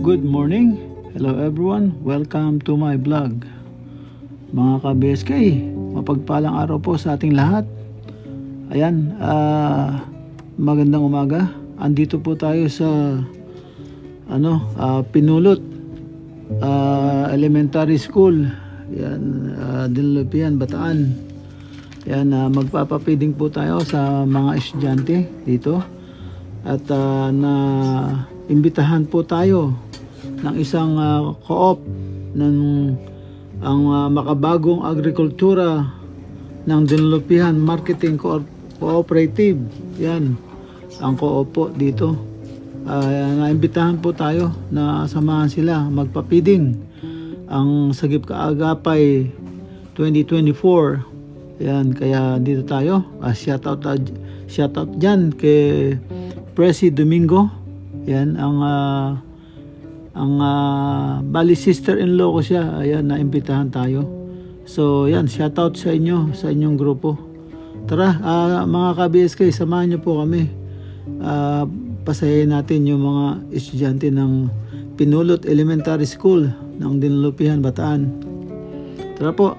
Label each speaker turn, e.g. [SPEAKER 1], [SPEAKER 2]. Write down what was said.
[SPEAKER 1] Good morning. Hello everyone. Welcome to my vlog. Mga ka-BSK, mapagpalang araw po sa ating lahat. Ayan, magandang umaga. Andito po tayo sa Pinulot Elementary School. Yan, Dinlopian, Bataan. Yan, magpapapiding po tayo sa mga estudyante dito. At na imbitahan po tayo ng isang co-op ng ang makabagong agrikultura ng Dinlopian Marketing Cooperative. Yan ang co-op po dito. Naimbitahan po tayo na samahan sila magpapiding ang Sagip Kaagapay 2024. Yan, kaya dito tayo. Shoutout dyan kay Presi Domingo. Yan ang bali sister-in-law ko siya. Ayan, naimbitahan tayo. So yan, shoutout sa inyo, sa inyong grupo. Tara, mga ka-BSK, samahan niyo po kami. Pasayahin natin yung mga estudyante ng Pinulot Elementary School ng Dinlopian, Bataan. Tara po.